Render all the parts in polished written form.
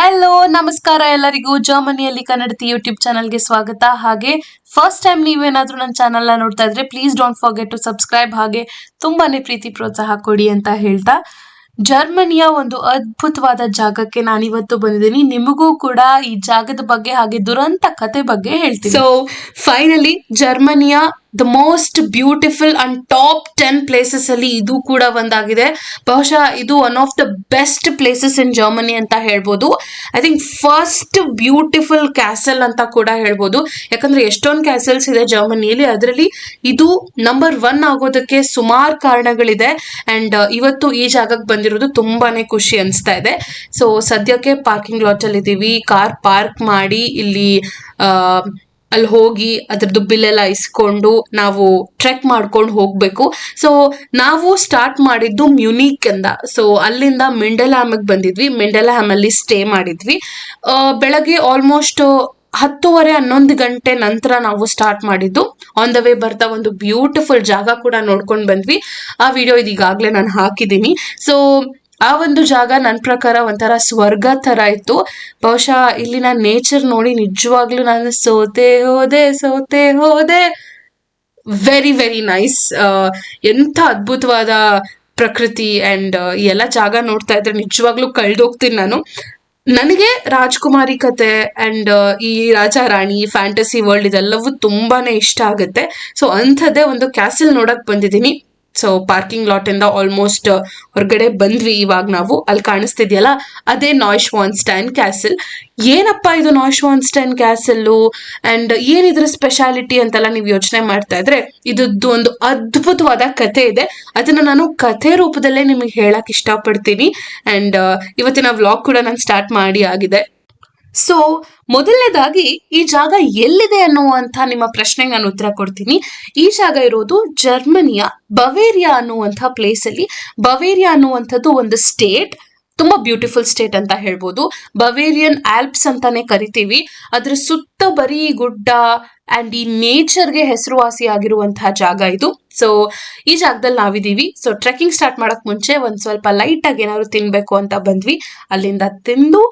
Hello ನಮಸ್ಕಾರ ಎಲ್ಲರಿಗೂ ಜರ್ಮನಿಯಲ್ಲಿ ಕನ್ನಡತಿ ಯೂಟ್ಯೂಬ್ ಚಾನಲ್ಗೆ ಸ್ವಾಗತ. ಹಾಗೆ ಫಸ್ಟ್ ಟೈಮ್ ನೀವೇನಾದ್ರೂ ನನ್ನ ಚಾನಲ್ನ ನೋಡ್ತಾ ಇದ್ರೆ please don't forget to subscribe. ಹಾಗೆ ತುಂಬಾನೇ ಪ್ರೀತಿ ಪ್ರೋತ್ಸಾಹ ಕೊಡಿ ಅಂತ ಹೇಳ್ತಾ ಜರ್ಮನಿಯ ಒಂದು ಅದ್ಭುತವಾದ ಜಾಗಕ್ಕೆ ನಾನಿವತ್ತು ಬಂದಿದ್ದೀನಿ. ನಿಮಗೂ ಕೂಡ ಈ ಜಾಗದ ಬಗ್ಗೆ ಹಾಗೆ ದುರಂತ ಕತೆ ಬಗ್ಗೆ ಹೇಳ್ತೀನಿ. ಸೊ ಫೈನಲಿ ಜರ್ಮನಿಯ the most beautiful and top 10 places ಅಲ್ಲಿ ಇದು ಕೂಡ ಒಂದಾಗಿದೆ. ಬಹುಶಃ ಇದು one of the best places in Germany ಅಂತ ಹೇಳ್ಬೋದು. I think first beautiful castle ಅಂತ ಕೂಡ ಹೇಳ್ಬೋದು. ಯಾಕಂದ್ರೆ ಎಷ್ಟೊಂದು ಕ್ಯಾಸಲ್ಸ್ ಇದೆ ಜರ್ಮನಿಯಲ್ಲಿ, ಅದರಲ್ಲಿ ಇದು ನಂಬರ್ 1 ಆಗೋದಕ್ಕೆ ಸುಮಾರು ಕಾರಣಗಳಿದೆ. ಅಂಡ್ ಇವತ್ತು ಈ ಜಾಗಕ್ಕೆ ಬಂದಿರೋದು ತುಂಬಾನೇ ಖುಷಿ ಅನಿಸ್ತಾ ಇದೆ. ಸೊ ಸದ್ಯಕ್ಕೆ ಪಾರ್ಕಿಂಗ್ ಲಾಟ್ ಅಲ್ಲಿ ಇದೀವಿ. ಕಾರ್ ಪಾರ್ಕ್ ಮಾಡಿ ಇಲ್ಲಿ ಅಲ್ಲಿ ಹೋಗಿ ಅದ್ರದ್ದು ಬಿಲ್ ಎಲ್ಲ ಇಸ್ಕೊಂಡು ನಾವು ಟ್ರೆಕ್ ಮಾಡ್ಕೊಂಡು ಹೋಗ್ಬೇಕು. ಸೊ ನಾವು ಸ್ಟಾರ್ಟ್ ಮಾಡಿದ್ದು ಮ್ಯೂನಿಕ್ ಇಂದ. ಸೊ ಅಲ್ಲಿಂದ ಮಿಂಡೆಲ್ಹ್ಯಾಮ್ಗೆ ಬಂದಿದ್ವಿ. ಮಿಂಡೆಲ್ಹ್ಯಾಮ್ ಅಲ್ಲಿ ಸ್ಟೇ ಮಾಡಿದ್ವಿ. ಬೆಳಗ್ಗೆ ಆಲ್ಮೋಸ್ಟ್ 10:30-11 ಗಂಟೆ ನಂತರ ನಾವು ಸ್ಟಾರ್ಟ್ ಮಾಡಿದ್ದು. ಆನ್ ದ ವೇ ಬರ್ತಾ ಒಂದು ಬ್ಯೂಟಿಫುಲ್ ಜಾಗ ಕೂಡ ನೋಡ್ಕೊಂಡು ಬಂದ್ವಿ. ಆ ವಿಡಿಯೋ ಇದೀಗಾಗಲೇ ನಾನು ಹಾಕಿದ್ದೀನಿ. ಸೊ ಆ ಒಂದು ಜಾಗ ನನ್ನ ಪ್ರಕಾರ ಒಂಥರ ಸ್ವರ್ಗ ಥರ ಇತ್ತು. ಬಹುಶಃ ಇಲ್ಲಿನ ನೇಚರ್ ನೋಡಿ ನಿಜವಾಗ್ಲೂ ನಾನು ಸೋತೆ ಹೋದೆ. Very very nice. ಎಂಥ ಅದ್ಭುತವಾದ ಪ್ರಕೃತಿ. ಆ್ಯಂಡ್ ಎಲ್ಲ ಜಾಗ ನೋಡ್ತಾ ಇದ್ರೆ ನಿಜವಾಗ್ಲೂ ಕಳೆದೋಗ್ತೀನಿ ನಾನು. ನನಗೆ ರಾಜ್ಕುಮಾರಿ ಕತೆ ಆ್ಯಂಡ್ ಈ ರಾಜ ರಾಣಿ ಫ್ಯಾಂಟಸಿ ವರ್ಲ್ಡ್ ಇದೆಲ್ಲವೂ ತುಂಬಾನೇ ಇಷ್ಟ ಆಗುತ್ತೆ. ಸೊ ಅಂಥದ್ದೇ ಒಂದು ಕ್ಯಾಸಲ್ ನೋಡಕ್ ಬಂದಿದ್ದೀನಿ. ಸೊ ಪಾರ್ಕಿಂಗ್ ಲಾಟ್ ಇಂದ ಆಲ್ಮೋಸ್ಟ್ ಹೊರಗಡೆ ಬಂದ್ವಿ. ಇವಾಗ ನಾವು ಅಲ್ಲಿ ಕಾಣಿಸ್ತಿದ್ಯಲ್ಲ ಅದೇ ನಾಯ್ಶ್ವಾನ್ಸ್ಟೈನ್ ಕ್ಯಾಸಲ್. ಏನಪ್ಪ ಇದು ನಾಯ್ಶ್ವಾನ್ಸ್ಟೈನ್ ಕ್ಯಾಸಲ್ಲು ಅಂಡ್ ಏನಿದ್ರ ಸ್ಪೆಷಾಲಿಟಿ ಅಂತೆಲ್ಲ ನೀವು ಯೋಚನೆ ಮಾಡ್ತಾ ಇದ್ರೆ ಇದದ್ದು ಒಂದು ಅದ್ಭುತವಾದ ಕತೆ ಇದೆ. ಅದನ್ನ ನಾನು ಕಥೆ ರೂಪದಲ್ಲೇ ನಿಮಗೆ ಹೇಳಕ್ ಇಷ್ಟಪಡ್ತೀನಿ. ಅಂಡ್ ಇವತ್ತಿನ ವ್ಲಾಗ್ ಕೂಡ ನಾನು ಸ್ಟಾರ್ಟ್ ಮಾಡಿ ಆಗಿದೆ. ಸೊ ಮೊದಲನೇದಾಗಿ ಈ ಜಾಗ ಎಲ್ಲಿದೆ ಅನ್ನುವಂಥ ನಿಮ್ಮ ಪ್ರಶ್ನೆಗೆ ನಾನು ಉತ್ತರ ಕೊಡ್ತೀನಿ. ಈ ಜಾಗ ಇರೋದು ಜರ್ಮನಿಯ ಬವೇರಿಯಾ ಅನ್ನುವಂಥ ಪ್ಲೇಸ್ ಅಲ್ಲಿ. ಬವೇರಿಯಾ ಅನ್ನುವಂಥದ್ದು ಒಂದು ಸ್ಟೇಟ್, ತುಂಬಾ ಬ್ಯೂಟಿಫುಲ್ ಸ್ಟೇಟ್ ಅಂತ ಹೇಳ್ಬೋದು. ಬವೇರಿಯನ್ ಆಲ್ಪ್ಸ್ ಅಂತಾನೆ ಕರಿತೀವಿ. ಅದ್ರ ಸುತ್ತ ಬರೀ ಗುಡ್ಡ ಅಂಡ್ ಈ ನೇಚರ್ಗೆ ಹೆಸರುವಾಸಿ ಆಗಿರುವಂತಹ ಜಾಗ ಇದು. ಸೊ ಈ ಜಾಗದಲ್ಲಿ ನಾವಿದೀವಿ. ಸೊ ಟ್ರೆಕ್ಕಿಂಗ್ ಸ್ಟಾರ್ಟ್ ಮಾಡಕ್ ಮುಂಚೆ ಒಂದ್ ಸ್ವಲ್ಪ ಲೈಟ್ ಆಗಿ ಏನಾದ್ರು ತಿನ್ಬೇಕು ಅಂತ ಬಂದ್ವಿ. ಅಲ್ಲಿಂದ ತಿಂದು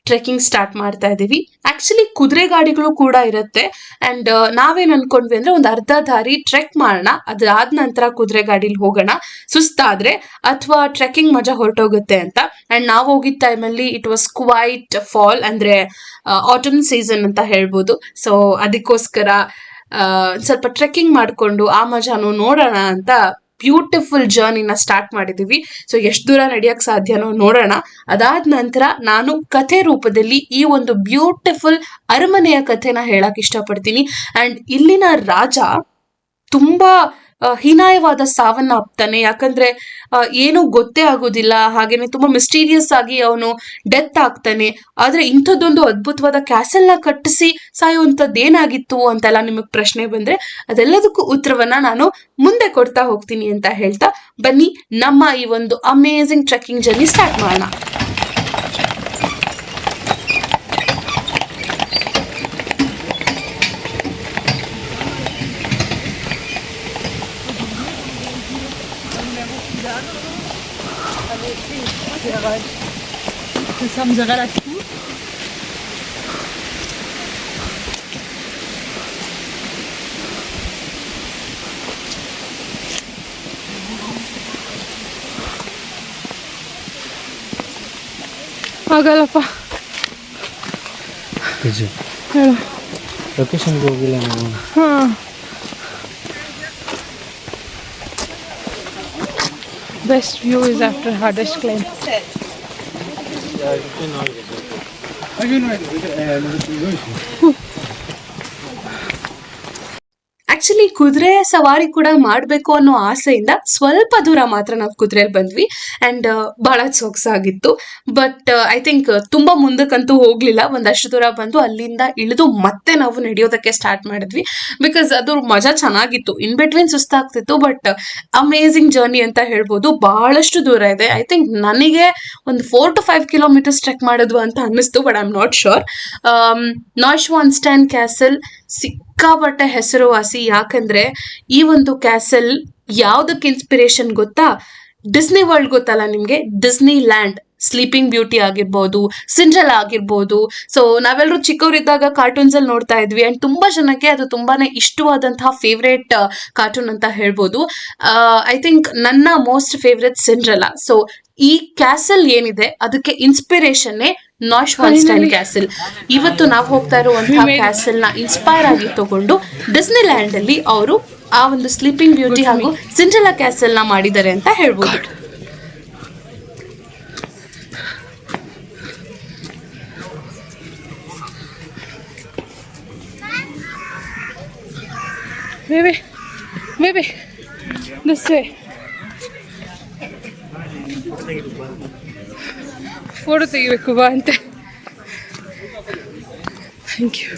ಟ್ರೆಕ್ಕಿಂಗ್ ಸ್ಟಾರ್ಟ್ ಮಾಡ್ತಾ ಇದೀವಿ. ಆಕ್ಚುಲಿ ಕುದುರೆ ಗಾಡಿಗಳು ಕೂಡ ಇರುತ್ತೆ. ಅಂಡ್ ನಾವೇನ್ ಅನ್ಕೊಂಡ್ವಿ ಅಂದ್ರೆ ಒಂದು ಅರ್ಧ ದಾರಿ ಟ್ರೆಕ್ ಮಾಡೋಣ, ಅದಾದ ನಂತರ ಕುದುರೆ ಗಾಡಿಲಿ ಹೋಗೋಣ ಸುಸ್ತಾದ್ರೆ, ಅಥವಾ ಟ್ರೆಕ್ಕಿಂಗ್ ಮಜಾ ಹೊರಟೋಗುತ್ತೆ ಅಂತ. ಅಂಡ್ ನಾವು ಹೋಗಿದ್ದ ಟೈಮಲ್ಲಿ ಇಟ್ ವಾಸ್ ಕ್ವೈಟ್ ಫಾಲ್, ಅಂದ್ರೆ ಆಟಮ್ ಸೀಸನ್ ಅಂತ ಹೇಳ್ಬೋದು. ಸೊ ಅದಕ್ಕೋಸ್ಕರ ಸ್ವಲ್ಪ ಟ್ರೆಕ್ಕಿಂಗ್ ಮಾಡ್ಕೊಂಡು ಆ ಮಜಾನು ನೋಡೋಣ ಅಂತ ಬ್ಯೂಟಿಫುಲ್ ಜರ್ನಿನ ಸ್ಟಾರ್ಟ್ ಮಾಡಿದೀವಿ. ಸೊ ಎಷ್ಟು ದೂರ ನಡೆಯಕ್ ಸಾಧ್ಯನೋ ನೋಡೋಣ. ಅದಾದ ನಂತರ ನಾನು ಕಥೆ ರೂಪದಲ್ಲಿ ಈ ಒಂದು ಬ್ಯೂಟಿಫುಲ್ ಅರಮನೆಯ ಕಥೆನ ಹೇಳಕ್ ಇಷ್ಟಪಡ್ತೀನಿ. ಅಂಡ್ ಇಲ್ಲಿನ ರಾಜ ತುಂಬಾ ಹೀನಾಯವಾದ ಸಾವನ್ನ ಅಪ್ತಾನೆ. ಯಾಕಂದ್ರೆ ಏನು ಗೊತ್ತೇ ಆಗೋದಿಲ್ಲ, ಹಾಗೇನೆ ತುಂಬಾ ಮಿಸ್ಟೀರಿಯಸ್ ಆಗಿ ಅವನು ಡೆತ್ ಆಗ್ತಾನೆ. ಆದ್ರೆ ಇಂಥದ್ದೊಂದು ಅದ್ಭುತವಾದ ಕ್ಯಾಸಲ್ನ ಕಟ್ಟಿಸಿ ಸಾಯುವಂಥದ್ದು ಏನಾಗಿತ್ತು ಅಂತೆಲ್ಲ ನಿಮಗ್ ಪ್ರಶ್ನೆ ಬಂದ್ರೆ ಅದೆಲ್ಲದಕ್ಕೂ ಉತ್ತರವನ್ನ ನಾನು ಮುಂದೆ ಕೊಡ್ತಾ ಹೋಗ್ತೀನಿ ಅಂತ ಹೇಳ್ತಾ ಬನ್ನಿ ನಮ್ಮ ಈ ಒಂದು ಅಮೇಝಿಂಗ್ ಟ್ರೆಕ್ಕಿಂಗ್ ಜರ್ನಿ ಸ್ಟಾರ್ಟ್ ಮಾಡೋಣ. Das haben sie relativ gut. ಆಗಲ್ಲಪ್ಪ. ಹೇಳು. ಲೊಕೇಶನ್ಗೆ ಹೋಗಿಲ್ಲ ನಾವು. ಹಾಂ, best view is after hardest climb. Actually ಕುದುರೆ ಸವಾರಿ ಕೂಡ ಮಾಡಬೇಕು ಅನ್ನೋ ಆಸೆಯಿಂದ ಸ್ವಲ್ಪ ದೂರ ಮಾತ್ರ ನಾವು ಕುದುರೆಯಲ್ಲಿ ಬಂದ್ವಿ. ಅಂಡ್ ಬಹಳ ಸೊಗಸಾಗಿತ್ತು. ಬಟ್ ಐ ಥಿಂಕ್ ತುಂಬಾ ಮುಂದಕ್ಕಂತೂ ಹೋಗ್ಲಿಲ್ಲ. ಒಂದಷ್ಟು ದೂರ ಬಂದು ಅಲ್ಲಿಂದ ಇಳಿದು ಮತ್ತೆ ನಾವು ನಡೆಯೋದಕ್ಕೆ ಸ್ಟಾರ್ಟ್ ಮಾಡಿದ್ವಿ. ಬಿಕಾಸ್ ಅದು ಮಜಾ ಚೆನ್ನಾಗಿತ್ತು. ಇನ್ ಬಿಟ್ವೀನ್ ಸುಸ್ತಾಗ್ತಿತ್ತು, ಬಟ್ ಅಮೇಝಿಂಗ್ ಜರ್ನಿ ಅಂತ ಹೇಳ್ಬೋದು. ಬಹಳಷ್ಟು ದೂರ ಇದೆ. ಐ ಥಿಂಕ್ ನನಗೆ ಒಂದು 4 to 5 ಕಿಲೋಮೀಟರ್ಸ್ ಟ್ರೆಕ್ ಮಾಡಿದ್ವು ಅಂತ ಅನ್ನಿಸ್ತು, but I am not sure. Neuschwanstein castle ಸಿಕ್ಕಾಪಟ್ಟೆ ಹೆಸರುವಾಸಿ. ಯಾಕಂದ್ರೆ ಈ ಒಂದು ಕ್ಯಾಸಲ್ ಯಾವ್ದಕ್ಕೆ ಇನ್ಸ್ಪಿರೇಷನ್ ಗೊತ್ತಾ? ಡಿಸ್ನಿ ವರ್ಲ್ಡ್ ಗೊತ್ತಲ್ಲ ನಿಮ್ಗೆ, ಡಿಸ್ನಿ ಲ್ಯಾಂಡ್. ಸ್ಲೀಪಿಂಗ್ ಬ್ಯೂಟಿ ಆಗಿರ್ಬೋದು, ಸಿಂಡ್ರೆಲಾ ಆಗಿರ್ಬೋದು. ಸೊ ನಾವೆಲ್ಲರೂ ಚಿಕ್ಕವರಿದ್ದಾಗ ಕಾರ್ಟೂನ್ಸ್ ಅಲ್ಲಿ ನೋಡ್ತಾ ಇದ್ವಿ ಅಂಡ್ ತುಂಬಾ ಜನಕ್ಕೆ ಅದು ತುಂಬಾನೇ ಇಷ್ಟವಾದಂತಹ ಫೇವ್ರೇಟ್ ಕಾರ್ಟೂನ್ ಅಂತ ಹೇಳ್ಬೋದು. ಐ ಥಿಂಕ್ ನನ್ನ ಮೋಸ್ಟ್ ಫೇವ್ರೆಟ್ ಸಿಂಡ್ರೆಲಾ. ಸೊ ಈ ಕ್ಯಾಸಲ್ ಏನಿದೆ ಅದಕ್ಕೆ ಇನ್ಸ್ಪಿರೇಷನ್ ನಾಯ್ಶ್ವಾನ್ಸ್ಟೈನ್ ಕ್ಯಾಸಲ್. ಇವತ್ತು ನಾವು ಹೋಗ್ತಾ ಇರುವಂತಹ ಕ್ಯಾಸಲ್ ನ ಇನ್ಸ್ಪೈರ್ ಆಗಿ ತಗೊಂಡು ಡಿಸ್ನಿ ಲ್ಯಾಂಡ್ ಅಲ್ಲಿ ಅವರು ಆ ಒಂದು ಸ್ಲೀಪಿಂಗ್ ಬ್ಯೂಟಿ ಹಾಗೂ ಸಿಂಡ್ರೆಲಾ ಕ್ಯಾಸಲ್ ನ ಮಾಡಿದ್ದಾರೆ ಅಂತ ಹೇಳ್ಬೋದು. Maybe this way. ಫೋಟೋ ತೆಗಿಬೇಕು ಬಾ ಅಂತೆ. Thank you.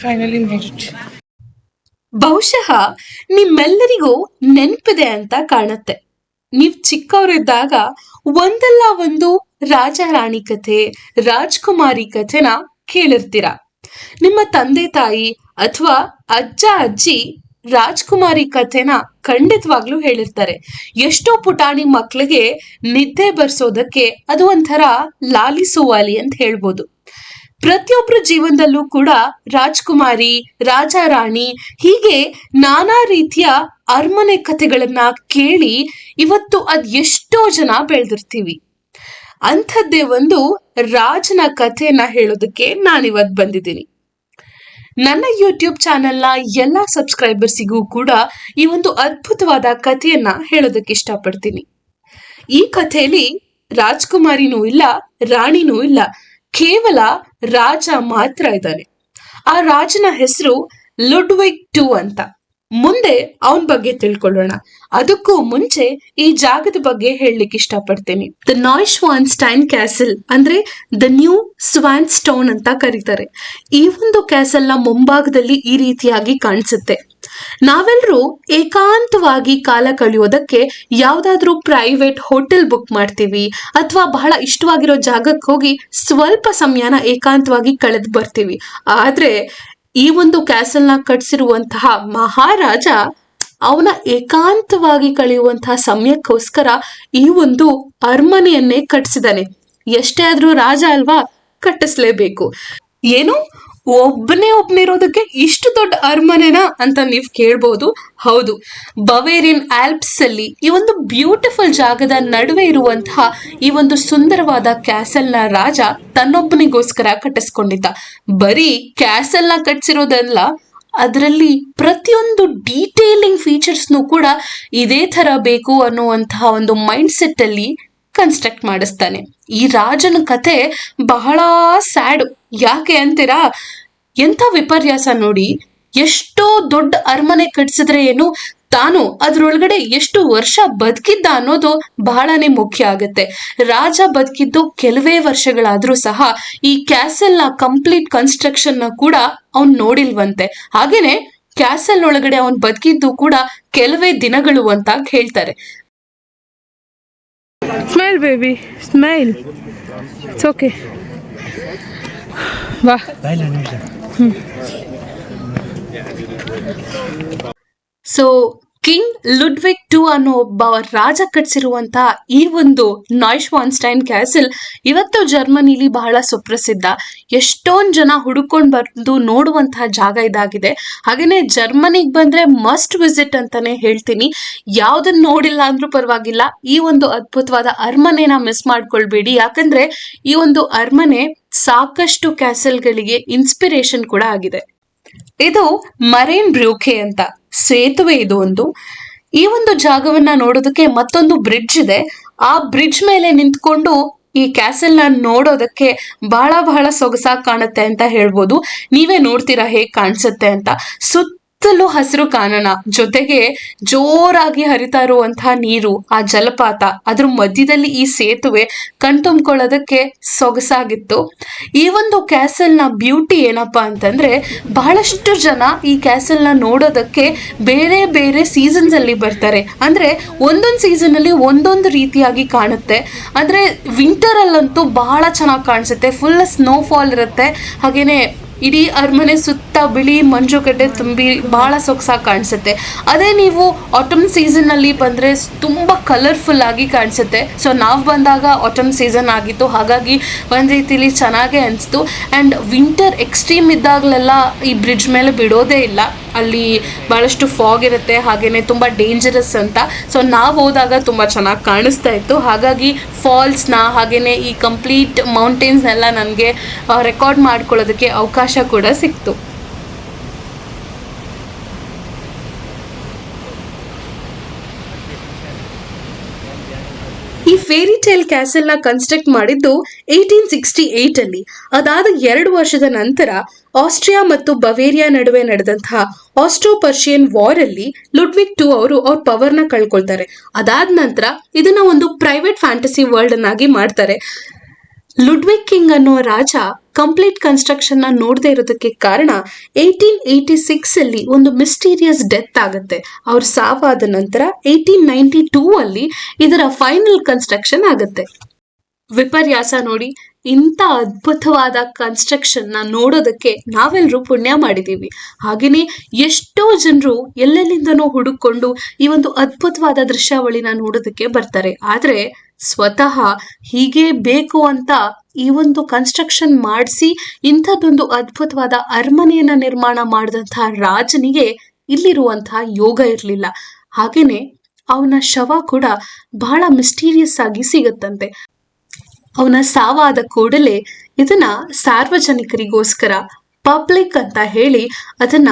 Finally made it. ಬಹುಶಃ ನಿಮ್ಮೆಲ್ಲರಿಗೂ ನೆನಪಿದೆ ಅಂತ ಕಾಣುತ್ತೆ. ನೀವ್ ಚಿಕ್ಕವರಿದ್ದಾಗ ಒಂದಲ್ಲ ಒಂದು ರಾಜ ರಾಣಿ ಕಥೆ, ರಾಜ್ಕುಮಾರಿ ಕಥೆನ ಕೇಳಿರ್ತೀರ. ನಿಮ್ಮ ತಂದೆ ತಾಯಿ ಅಥವಾ ಅಜ್ಜ ಅಜ್ಜಿ ರಾಜ್ಕುಮಾರಿ ಕಥೆನ ಖಂಡಿತವಾಗ್ಲೂ ಹೇಳಿರ್ತಾರೆ. ಎಷ್ಟೋ ಪುಟಾಣಿ ಮಕ್ಳಿಗೆ ನಿದ್ದೆ ಬರ್ಸೋದಕ್ಕೆ ಅದು ಒಂಥರ ಲಾಲಿಸುವಾಲಿ ಅಂತ ಹೇಳ್ಬೋದು. ಪ್ರತಿಯೊಬ್ಬರ ಜೀವನದಲ್ಲೂ ಕೂಡ ರಾಜ್ಕುಮಾರಿ, ರಾಜ ರಾಣಿ ಹೀಗೆ ನಾನಾ ರೀತಿಯ ಅರಮನೆ ಕಥೆಗಳನ್ನ ಕೇಳಿ ಇವತ್ತು ಅದ್ ಎಷ್ಟೋ ಜನ ಬೆಳೆದಿರ್ತೀವಿ. ಅಂಥದ್ದೇ ಒಂದು ರಾಜನ ಕಥೆಯನ್ನ ಹೇಳೋದಕ್ಕೆ ನಾನಿವತ್ತು ಬಂದಿದ್ದೀನಿ. ನನ್ನ ಯೂಟ್ಯೂಬ್ ಚಾನೆಲ್ನ ಎಲ್ಲ ಸಬ್ಸ್ಕ್ರೈಬರ್ಸಿಗೂ ಕೂಡ ಈ ಒಂದು ಅದ್ಭುತವಾದ ಕಥೆಯನ್ನ ಹೇಳೋದಕ್ಕೆ ಇಷ್ಟಪಡ್ತೀನಿ. ಈ ಕಥೆಯಲ್ಲಿ ರಾಜ್ಕುಮಾರಿನೂ ಇಲ್ಲ, ರಾಣಿನೂ ಇಲ್ಲ, ಕೇವಲ ರಾಜ ಮಾತ್ರ ಇದ್ದಾನೆ. ಆ ರಾಜನ ಹೆಸರು ಲುಡ್ವಿಗ್ II ಅಂತ. ಮುಂದೆ ಅವನ ಬಗ್ಗೆ ತಿಳ್ಕೊಳ್ಳೋಣ. ಅದಕ್ಕೂ ಮುಂಚೆ ಈ ಜಾಗದ ಬಗ್ಗೆ ಹೇಳಲಿಕ್ಕೆ ಇಷ್ಟಪಡ್ತೀನಿ. ದ ನಾಯ್ಶ್ವಾನ್ಸ್ಟೈನ್ ಕ್ಯಾಸಲ್ ಅಂದ್ರೆ ದ ನ್ಯೂ ಸ್ವಾನ್ ಸ್ಟೋನ್ ಅಂತ ಕರೀತಾರೆ. ಈ ಒಂದು ಕ್ಯಾಸಲ್ ನ ಮುಂಭಾಗದಲ್ಲಿ ಈ ರೀತಿಯಾಗಿ ಕಾಣಿಸುತ್ತೆ. ನಾವೆಲ್ಲರೂ ಏಕಾಂತವಾಗಿ ಕಾಲ ಕಳೆಯೋದಕ್ಕೆ ಯಾವ್ದಾದ್ರೂ ಪ್ರೈವೇಟ್ ಹೋಟೆಲ್ ಬುಕ್ ಮಾಡ್ತೀವಿ ಅಥವಾ ಬಹಳ ಇಷ್ಟವಾಗಿರೋ ಜಾಗಕ್ಕೆ ಹೋಗಿ ಸ್ವಲ್ಪ ಸಮಯನ ಏಕಾಂತವಾಗಿ ಕಳೆದು ಬರ್ತೀವಿ. ಆದ್ರೆ ಈ ಒಂದು ಕ್ಯಾಸಲ್ ನ ಕಟ್ಸಿರುವಂತಹ ಮಹಾರಾಜ ಅವನ ಏಕಾಂತವಾಗಿ ಕಳೆಯುವಂತಹ ಸಮಯಕ್ಕೋಸ್ಕರ ಈ ಒಂದು ಅರಮನೆಯನ್ನೇ ಕಟ್ಸಿದಾನೆ. ಎಷ್ಟೇ ಆದ್ರೂ ರಾಜ ಅಲ್ವಾ, ಕಟ್ಟಿಸ್ಲೇಬೇಕು. ಏನು ಒಬ್ಬನಿರೋದಕ್ಕೆ ಇಷ್ಟು ದೊಡ್ಡ ಅರಮನೆನಾ ಅಂತ ನೀವು ಕೇಳ್ಬೋದು. ಹೌದು, ಬವೇರಿಯನ್ ಆಲ್ಪ್ಸ್ ಅಲ್ಲಿ ಈ ಒಂದು ಬ್ಯೂಟಿಫುಲ್ ಜಾಗದ ನಡುವೆ ಇರುವಂತಹ ಈ ಒಂದು ಸುಂದರವಾದ ಕ್ಯಾಸಲ್ ನ ರಾಜ ತನ್ನೊಬ್ಬನಿಗೋಸ್ಕರ ಕಟ್ಟಿಸ್ಕೊಂಡಿದ್ದ. ಬರೀ ಕ್ಯಾಸಲ್ ನ ಕಟ್ಸಿರೋದಲ್ಲ, ಅದರಲ್ಲಿ ಪ್ರತಿಯೊಂದು ಡೀಟೇಲಿಂಗ್ ಫೀಚರ್ಸ್ನು ಕೂಡ ಇದೇ ತರ ಬೇಕು ಅನ್ನುವಂತಹ ಒಂದು ಮೈಂಡ್ ಸೆಟ್ ಅಲ್ಲಿ ಕನ್ಸ್ಟ್ರಕ್ಟ್ ಮಾಡಿಸ್ತಾನೆ. ಈ ರಾಜನ ಕತೆ ಬಹಳ ಸ್ಯಾಡ್. ಯಾಕೆ ಅಂತೀರಾ? ಎಂಥ ವಿಪರ್ಯಾಸ ನೋಡಿ. ಎಷ್ಟೋ ದೊಡ್ಡ ಅರಮನೆ ಕಟ್ಸಿದ್ರೆ ಏನು, ತಾನು ಅದ್ರೊಳಗಡೆ ಎಷ್ಟು ವರ್ಷ ಬದುಕಿದ್ದ ಅನ್ನೋದು ಬಹಳನೇ ಮುಖ್ಯ ಆಗುತ್ತೆ. ರಾಜ ಬದುಕಿದ್ದು ಕೆಲವೇ ವರ್ಷಗಳಾದ್ರೂ ಸಹ ಈ ಕ್ಯಾಸಲ್ ನ ಕಂಪ್ಲೀಟ್ ಕನ್ಸ್ಟ್ರಕ್ಷನ್ ನ ಕೂಡ ಅವ್ನ್ ನೋಡಿಲ್ವಂತೆ. ಹಾಗೇನೆ ಕ್ಯಾಸಲ್ ಒಳಗಡೆ ಅವನ್ ಬದುಕಿದ್ದು ಕೂಡ ಕೆಲವೇ ದಿನಗಳು ಅಂತ ಹೇಳ್ತಾರೆ. Smile, baby. Smile. It's okay. Wow. So king Ludwig II ಅನ್ನೋ ಒಬ್ಬ ರಾಜ ಕಟ್ಸಿರುವಂತಹ ಈ ಒಂದು ನಾಯ್ಶ್ವಾನ್ಸ್ಟೈನ್ ಕ್ಯಾಸಲ್ ಇವತ್ತು ಜರ್ಮನಿಲಿ ಬಹಳ ಸುಪ್ರಸಿದ್ಧ. ಎಷ್ಟೊಂದು ಜನ ಹುಡುಕೊಂಡು ಬಂದು ನೋಡುವಂತಹ ಜಾಗ ಇದಾಗಿದೆ. ಹಾಗೇನೆ ಜರ್ಮನಿಗೆ ಬಂದ್ರೆ ಮಸ್ಟ್ ವಿಸಿಟ್ ಅಂತಾನೆ ಹೇಳ್ತೀನಿ. ಯಾವ್ದನ್ನ ನೋಡಿಲ್ಲ ಅಂದ್ರೂ ಪರವಾಗಿಲ್ಲ, ಈ ಒಂದು ಅದ್ಭುತವಾದ ಅರಮನೆನ ಮಿಸ್ ಮಾಡ್ಕೊಳ್ಬೇಡಿ. ಯಾಕಂದ್ರೆ ಈ ಒಂದು ಅರಮನೆ ಸಾಕಷ್ಟು ಕ್ಯಾಸಲ್ಗಳಿಗೆ ಇನ್ಸ್ಪಿರೇಷನ್ ಕೂಡ ಆಗಿದೆ. ಇದು ಮರೇನ್ ಬ್ರೂಕೆ ಅಂತ ಸೇತುವೆ. ಇದು ಒಂದು ಈ ಒಂದು ಜಾಗವನ್ನ ನೋಡೋದಕ್ಕೆ ಮತ್ತೊಂದು ಬ್ರಿಡ್ಜ್ ಇದೆ. ಆ ಬ್ರಿಡ್ಜ್ ಮೇಲೆ ನಿಂತ್ಕೊಂಡು ಈ ಕ್ಯಾಸಲ್ ನ ನೋಡೋದಕ್ಕೆ ಬಹಳ ಬಹಳ ಸೊಗಸಾಗಿ ಕಾಣುತ್ತೆ ಅಂತ ಹೇಳ್ಬೋದು. ನೀವೇ ನೋಡ್ತೀರಾ ಹೇಗ್ ಕಾಣಿಸುತ್ತೆ ಅಂತ. ಸುತ್ತಲೂ ಹಸಿರು ಕಾನನ, ಜೊತೆಗೆ ಜೋರಾಗಿ ಹರಿತಾ ಇರುವಂತಹ ನೀರು, ಆ ಜಲಪಾತ, ಅದ್ರ ಮಧ್ಯದಲ್ಲಿ ಈ ಸೇತುವೆ ಕಣ್ತುಂಬ್ಕೊಳ್ಳೋದಕ್ಕೆ ಸೊಗಸಾಗಿತ್ತು. ಈ ಒಂದು ಕ್ಯಾಸಲ್ ನ ಬ್ಯೂಟಿ ಏನಪ್ಪಾ ಅಂತಂದ್ರೆ, ಬಹಳಷ್ಟು ಜನ ಈ ಕ್ಯಾಸಲ್ ನ ನೋಡೋದಕ್ಕೆ ಬೇರೆ ಬೇರೆ ಸೀಸನ್ಸ್ ಅಲ್ಲಿ ಬರ್ತಾರೆ. ಅಂದ್ರೆ ಒಂದೊಂದು ಸೀಸನ್ ಅಲ್ಲಿ ಒಂದೊಂದು ರೀತಿಯಾಗಿ ಕಾಣುತ್ತೆ. ಅಂದ್ರೆ ವಿಂಟರ್ ಅಲ್ಲಂತೂ ಬಹಳ ಚೆನ್ನಾಗಿ ಕಾಣಿಸುತ್ತೆ, ಫುಲ್ ಸ್ನೋಫಾಲ್ ಇರುತ್ತೆ. ಹಾಗೇನೆ ಇಡೀ ಅರಮನೆ ಸುತ್ತ ಬಿಳಿ ಮಂಜುಗಡ್ಡೆ ತುಂಬಿ ಬಹಳ ಸೊಗಸಾಗಿ ಕಾಣಿಸುತ್ತೆ. ಅದೇ ನೀವು ಆಟಮ್ ಸೀಸನ್ನಲ್ಲಿ ಬಂದರೆ ತುಂಬ ಕಲರ್ಫುಲ್ ಆಗಿ ಕಾಣಿಸುತ್ತೆ. ಸೊ ನಾವು ಬಂದಾಗ ಆಟಮ್ ಸೀಸನ್ ಆಗಿತ್ತು, ಹಾಗಾಗಿ ಒಂದು ರೀತಿಲಿ ಚೆನ್ನಾಗೇ ಅನಿಸ್ತು. ಆ್ಯಂಡ್ ವಿಂಟರ್ ಎಕ್ಸ್ಟ್ರೀಮ್ ಇದ್ದಾಗಲೆಲ್ಲ ಈ ಬ್ರಿಡ್ಜ್ ಮೇಲೆ ಬಿಡೋದೇ ಇಲ್ಲ, ಅಲ್ಲಿ ಭಾಳಷ್ಟು ಫಾಗ್ ಇರುತ್ತೆ, ಹಾಗೆಯೇ ತುಂಬ ಡೇಂಜರಸ್ ಅಂತ. ಸೊ ನಾವು ಹೋದಾಗ ತುಂಬ ಚೆನ್ನಾಗಿ ಕಾಣಿಸ್ತಾ ಇತ್ತು. ಹಾಗಾಗಿ ಫಾಲ್ಸ್ನ ಹಾಗೆಯೇ ಈ ಕಂಪ್ಲೀಟ್ ಮೌಂಟೇನ್ಸ್ನೆಲ್ಲ ನನಗೆ ರೆಕಾರ್ಡ್ ಮಾಡ್ಕೊಳ್ಳೋದಕ್ಕೆ ಅವಕಾಶ ಕೂಡ ಸಿಕ್ತು. ಈ ಫೇರಿ ಟೇಲ್ ಕ್ಯಾಸಲ್ನ ಕನ್ಸ್ಟ್ರಕ್ಟ್ ಮಾಡಿದ್ದು 1868 ಅಲ್ಲಿ. ಅದಾದ 2 ವರ್ಷದ ನಂತರ ಆಸ್ಟ್ರಿಯಾ ಮತ್ತು ಬವೇರಿಯಾ ನಡುವೆ ನಡೆದಂತಹ ಆಸ್ಟ್ರೋ ಪರ್ಷಿಯನ್ ವಾರ್ ಅಲ್ಲಿ ಲುಡ್ವಿಗ್ II ಅವರು ಅವ್ರ ಪವರ್ನ ಕಳ್ಕೊಳ್ತಾರೆ. ಅದಾದ ನಂತರ ಇದನ್ನ ಒಂದು ಪ್ರೈವೇಟ್ ಫ್ಯಾಂಟಸಿ ವರ್ಲ್ಡ್ ಅನ್ನಾಗಿ ಮಾಡ್ತಾರೆ. ಲುಡ್ವಿಗ್ ಕಿಂಗ್ ಅನ್ನೋ ರಾಜ ಕಂಪ್ಲೀಟ್ ಕನ್ಸ್ಟ್ರಕ್ಷನ್ನ ನೋಡದೆ ಇರೋದಕ್ಕೆ ಕಾರಣ 1886 ಅಲ್ಲಿ ಒಂದು ಮಿಸ್ಟೀರಿಯಸ್ ಡೆತ್ ಆಗುತ್ತೆ. ಅವ್ರ ಸಾವಾದ ನಂತರ 1892 ಅಲ್ಲಿ ಇದರ ಫೈನಲ್ ಕನ್ಸ್ಟ್ರಕ್ಷನ್ ಆಗುತ್ತೆ. ವಿಪರ್ಯಾಸ ನೋಡಿ, ಇಂಥ ಅದ್ಭುತವಾದ ಕನ್ಸ್ಟ್ರಕ್ಷನ್ನ ನೋಡೋದಕ್ಕೆ ನಾವೆಲ್ಲರೂ ಪುಣ್ಯ ಮಾಡಿದ್ದೀವಿ. ಹಾಗೆಯೇ ಎಷ್ಟೋ ಜನರು ಎಲ್ಲೆಲ್ಲಿಂದನೋ ಹುಡುಕೊಂಡು ಈ ಒಂದು ಅದ್ಭುತವಾದ ದೃಶ್ಯಾವಳಿನ ನೋಡೋದಕ್ಕೆ ಬರ್ತಾರೆ. ಆದರೆ ಸ್ವತಃ ಹೀಗೆ ಬೇಕು ಅಂತ ಈ ಒಂದು ಕನ್ಸ್ಟ್ರಕ್ಷನ್ ಮಾಡಿಸಿ ಇಂಥದ್ದೊಂದು ಅದ್ಭುತವಾದ ಅರಮನೆಯನ್ನ ನಿರ್ಮಾಣ ಮಾಡಿದಂತಹ ರಾಜನಿಗೆ ಇಲ್ಲಿರುವಂತಹ ಯೋಗ ಇರಲಿಲ್ಲ. ಹಾಗೇನೆ ಅವನ ಶವ ಕೂಡ ಬಹಳ ಮಿಸ್ಟೀರಿಯಸ್ ಆಗಿ ಸಿಗುತ್ತಂತೆ. ಅವನ ಸಾವಾದ ಕೂಡಲೇ ಇದನ್ನ ಸಾರ್ವಜನಿಕರಿಗೋಸ್ಕರ ಪಬ್ಲಿಕ್ ಅಂತ ಹೇಳಿ ಅದನ್ನ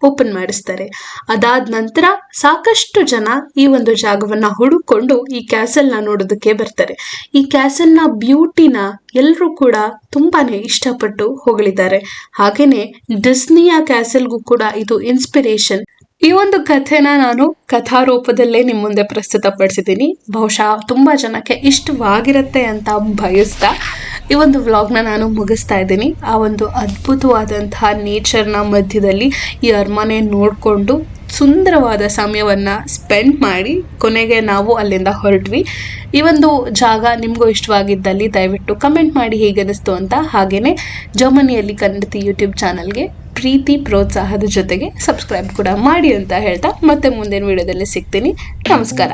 ಓಪನ್ ಮಾಡಿಸ್ತಾರೆ. ಅದಾದ ನಂತರ ಸಾಕಷ್ಟು ಜನ ಈ ಒಂದು ಜಾಗವನ್ನ ಹುಡುಕೊಂಡು ಈ ಕ್ಯಾಸಲ್ನ ನೋಡೋದಕ್ಕೆ ಬರ್ತಾರೆ. ಈ ಕ್ಯಾಸಲ್ನ ಬ್ಯೂಟಿನ ಎಲ್ಲರೂ ಕೂಡ ತುಂಬಾನೇ ಇಷ್ಟಪಟ್ಟು ಹೊಗಳಿದ್ದಾರೆ. ಹಾಗೇನೆ ಡಿಸ್ನಿಯ ಕ್ಯಾಸಲ್ಗೂ ಕೂಡ ಇದು ಇನ್ಸ್ಪಿರೇಷನ್. ಈ ಒಂದು ಕಥೆನ ನಾನು ಕಥಾರೂಪದಲ್ಲೇ ನಿಮ್ಮ ಮುಂದೆ ಪ್ರಸ್ತುತಪಡಿಸಿದ್ದೀನಿ. ಬಹುಶಃ ತುಂಬ ಜನಕ್ಕೆ ಇಷ್ಟವಾಗಿರುತ್ತೆ ಅಂತ ಬಯಸ್ತಾ ಈ ಒಂದು ವ್ಲಾಗ್ನ ನಾನು ಮುಗಿಸ್ತಾ ಇದ್ದೀನಿ. ಆ ಒಂದು ಅದ್ಭುತವಾದಂತಹ ನೇಚರ್ನ ಮಧ್ಯದಲ್ಲಿ ಈ ಅರಮನೆ ನೋಡಿಕೊಂಡು ಸುಂದರವಾದ ಸಮಯವನ್ನು ಸ್ಪೆಂಡ್ ಮಾಡಿ ಕೊನೆಗೆ ನಾವು ಅಲ್ಲಿಂದ ಹೊರಟ್ವಿ. ಈ ಒಂದು ಜಾಗ ನಿಮಗೂ ಇಷ್ಟವಾಗಿದ್ದಲ್ಲಿ ದಯವಿಟ್ಟು ಕಮೆಂಟ್ ಮಾಡಿ ಹೇಗನ್ನಿಸ್ತು ಅಂತ. ಹಾಗೆಯೇ ಜರ್ಮನಿಯಲ್ಲಿ ಕನ್ನಡತಿ ಯೂಟ್ಯೂಬ್ ಚಾನಲ್ಗೆ ಪ್ರೀತಿ ಪ್ರೋತ್ಸಾಹದ ಜೊತೆಗೆ ಸಬ್ಸ್ಕ್ರೈಬ್ ಕೂಡ ಮಾಡಿ ಅಂತ ಹೇಳ್ತಾ ಮತ್ತೆ ಮುಂದಿನ ವಿಡಿಯೋದಲ್ಲಿ ಸಿಗ್ತೀನಿ. ನಮಸ್ಕಾರ.